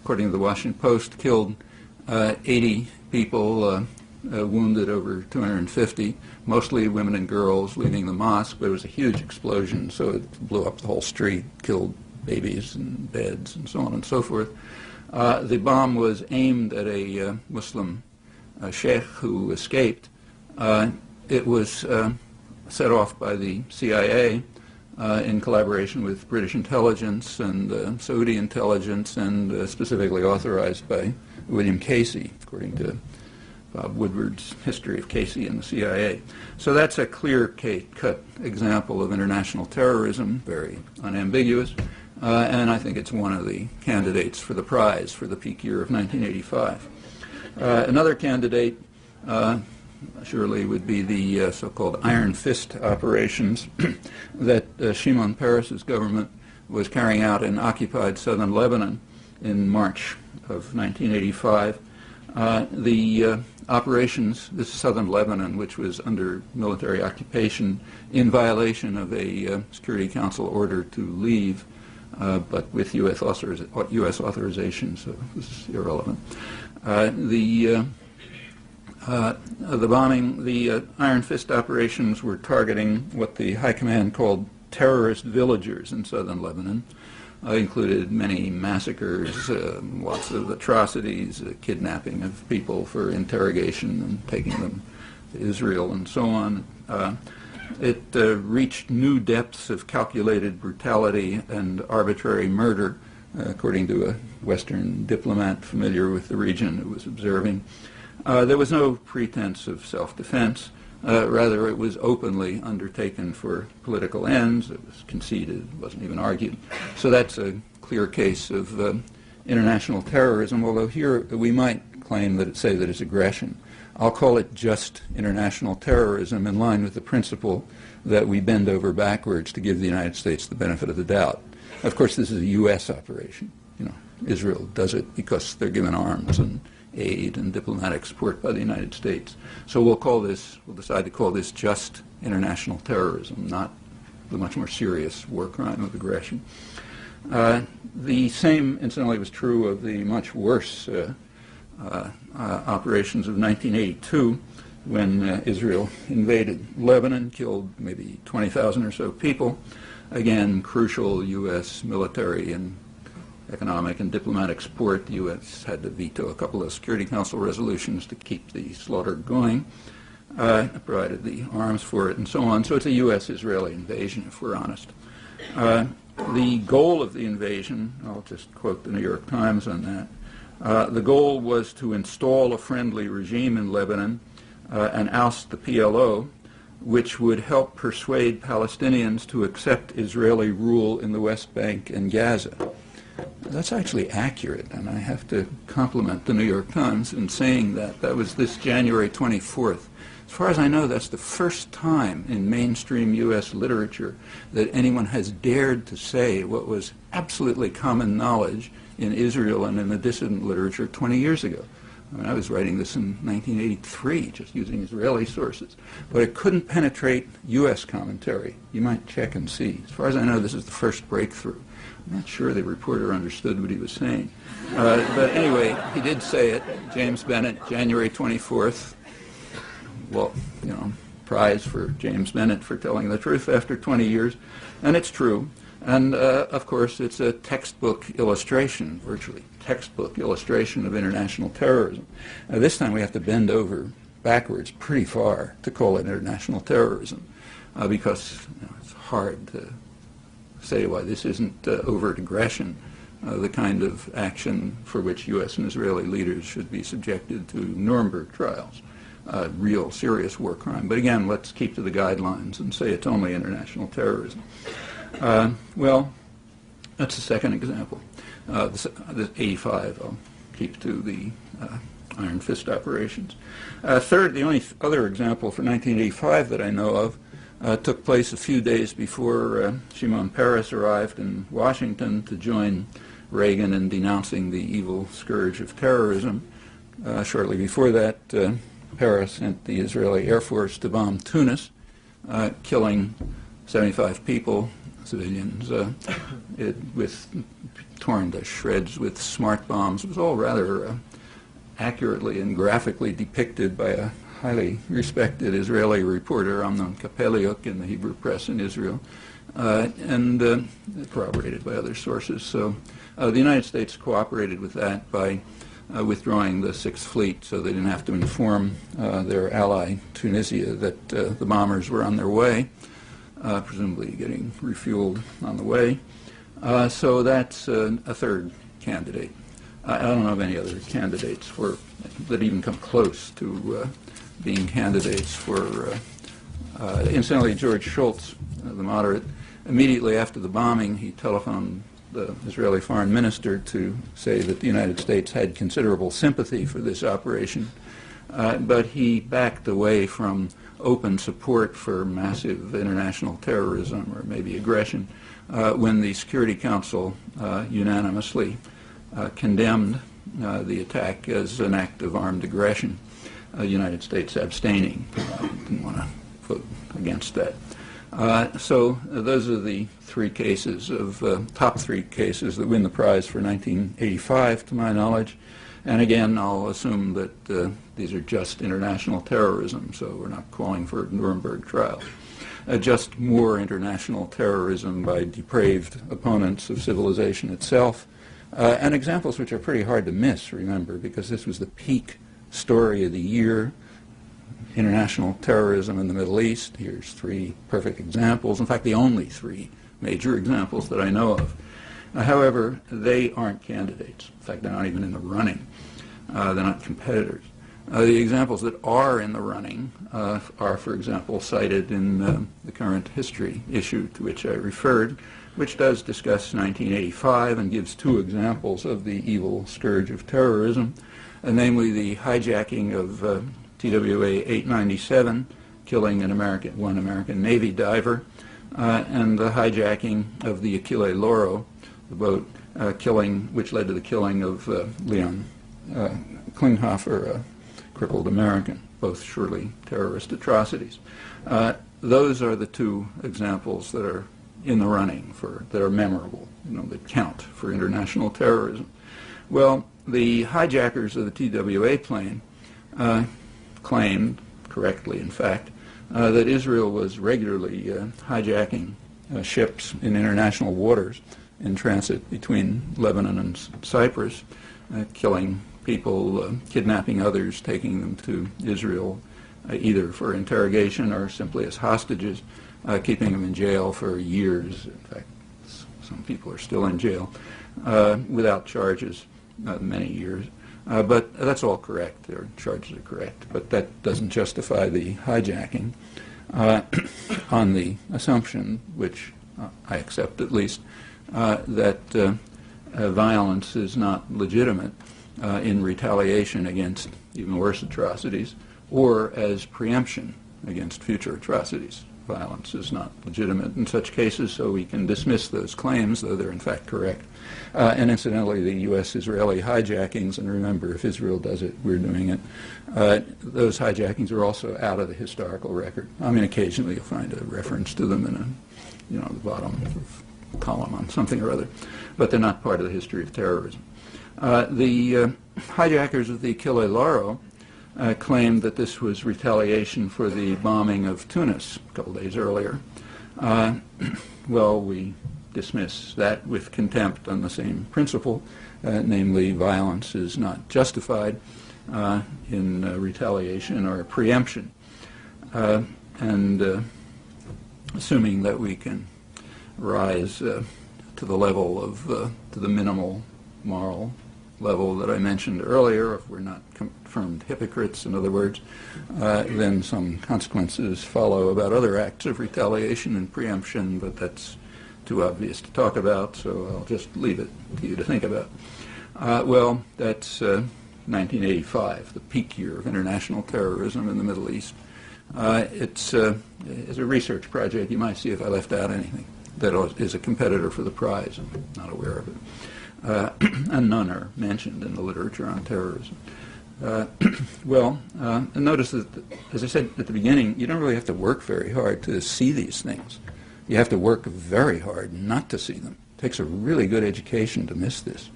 according to the Washington Post, killed 80 people, wounded over 250, mostly women and girls leaving the mosque, but it was a huge explosion, so it blew up the whole street, killed babies and beds and so on and so forth. The bomb was aimed at a Muslim sheikh who escaped. It was set off by the CIA in collaboration with British intelligence and Saudi intelligence, and specifically authorized by William Casey, according to Bob Woodward's History of Casey and the CIA. So that's a clear-cut example of international terrorism, very unambiguous, and I think it's one of the candidates for the prize for the peak year of 1985. Another candidate surely would be the so-called Iron Fist operations that Shimon Peres's government was carrying out in occupied southern Lebanon in March of 1985. The operations, this is southern Lebanon, which was under military occupation in violation of a Security Council order to leave, but with U.S. authorization, so this is irrelevant. The bombing, the Iron Fist operations were targeting what the High Command called terrorist villagers in southern Lebanon. Included many massacres, lots of atrocities, kidnapping of people for interrogation and taking them to Israel and so on. It reached new depths of calculated brutality and arbitrary murder, according to a Western diplomat familiar with the region who was observing. There was no pretense of self-defense. Rather, it was openly undertaken for political ends. It was conceded, it wasn't even argued. So that's a clear case of international terrorism, although here we might claim that say that it's aggression. I'll call it just international terrorism, in line with the principle that we bend over backwards to give the United States the benefit of the doubt. Of course, this is a U.S. operation. You know, Israel does it because they're given arms and aid and diplomatic support by the United States. So we'll decide to call this just international terrorism, not the much more serious war crime of aggression. The same, incidentally, was true of the much worse operations of 1982, when Israel invaded Lebanon, killed maybe 20,000 or so people. Again, crucial U.S. military and economic and diplomatic support. The U.S. had to veto a couple of Security Council resolutions to keep the slaughter going, provided the arms for it, and so on. So it's a U.S.-Israeli invasion, if we're honest. The goal of the invasion, I'll just quote the New York Times on that, the goal was to install a friendly regime in Lebanon and oust the PLO, which would help persuade Palestinians to accept Israeli rule in the West Bank and Gaza. That's actually accurate, and I have to compliment the New York Times in saying that. That was this January 24th. As far as I know, that's the first time in mainstream U.S. literature that anyone has dared to say what was absolutely common knowledge in Israel and in the dissident literature 20 years ago. I mean, I was writing this in 1983, just using Israeli sources. But it couldn't penetrate U.S. commentary. You might check and see. As far as I know, this is the first breakthrough. I'm not sure the reporter understood what he was saying. But anyway, he did say it. James Bennett, January 24th. Well, you know, prize for James Bennett for telling the truth after 20 years. And it's true. And, of course, it's a textbook illustration, virtually textbook illustration of international terrorism. Now, this time we have to bend over backwards pretty far to call it international terrorism because it's hard to say why this isn't overt aggression, the kind of action for which U.S. and Israeli leaders should be subjected to Nuremberg trials, real serious war crime. But again, let's keep to the guidelines and say it's only international terrorism. Well, that's the second example. The 85, I'll keep to the Iron Fist operations. Third, the only other example for 1985 that I know of took place a few days before Shimon Peres arrived in Washington to join Reagan in denouncing the evil scourge of terrorism. Shortly before that, Peres sent the Israeli Air Force to bomb Tunis, killing 75 people, civilians with torn to shreds with smart bombs. It was all rather accurately and graphically depicted by a highly respected Israeli reporter, Amnon Kapeliuk, in the Hebrew press in Israel, and corroborated by other sources. So the United States cooperated with that by withdrawing the Sixth Fleet, so they didn't have to inform their ally Tunisia that the bombers were on their way, presumably getting refueled on the way. So that's a third candidate. I don't know of any other candidates that even come close to being candidates for. Incidentally, George Shultz, the moderate, immediately after the bombing, he telephoned the Israeli foreign minister to say that the United States had considerable sympathy for this operation, but he backed away from open support for massive international terrorism or maybe aggression when the Security Council unanimously condemned the attack as an act of armed aggression, the United States abstaining. Didn't want to vote against that. So those are the three cases top three cases that win the prize for 1985, to my knowledge. And again, I'll assume that these are just international terrorism, so we're not calling for Nuremberg trials. Just more international terrorism by depraved opponents of civilization itself, and examples which are pretty hard to miss, remember, because this was the peak story of the year. International terrorism in the Middle East. Here's three perfect examples. In fact, the only three major examples that I know of. However, they aren't candidates. In fact, they're not even in the running. They're not competitors. The examples that are in the running are, for example, cited in the current history issue to which I referred, which does discuss 1985 and gives two examples of the evil scourge of terrorism, namely the hijacking of TWA 897, killing one American Navy diver, and the hijacking of the Achille Lauro, the boat, which led to the killing of Leon Klinghoffer, a crippled American, both surely terrorist atrocities. Those are the two examples that are in the running that are memorable, that count for international terrorism. Well, the hijackers of the TWA plane claimed, correctly in fact, that Israel was regularly hijacking ships in international waters in transit between Lebanon and Cyprus, killing people, kidnapping others, taking them to Israel either for interrogation or simply as hostages, keeping them in jail for years. In fact, some people are still in jail without charges, many years. But that's all correct. Their charges are correct. But that doesn't justify the hijacking on the assumption, which I accept at least, that violence is not legitimate in retaliation against even worse atrocities or as preemption against future atrocities. Violence is not legitimate in such cases, so we can dismiss those claims, though they're in fact correct. And incidentally, the U.S.-Israeli hijackings, and remember, if Israel does it, we're doing it, those hijackings are also out of the historical record. I mean, occasionally you'll find a reference to them in the bottom column on something or other, but they're not part of the history of terrorism. The hijackers of the Achille Lauro claimed that this was retaliation for the bombing of Tunis a couple days earlier. Well, we dismiss that with contempt on the same principle, namely violence is not justified in retaliation or preemption. And assuming that we can rise to the level of, to the minimal moral level that I mentioned earlier, if we're not confirmed hypocrites, in other words, then some consequences follow about other acts of retaliation and preemption, but that's too obvious to talk about, so I'll just leave it to you to think about. Well, that's 1985, the peak year of international terrorism in the Middle East. It's a research project. You might see if I left out anything that is a competitor for the prize. I'm not aware of it. And none are mentioned in the literature on terrorism. And notice that, as I said at the beginning, you don't really have to work very hard to see these things. You have to work very hard not to see them. It takes a really good education to miss this.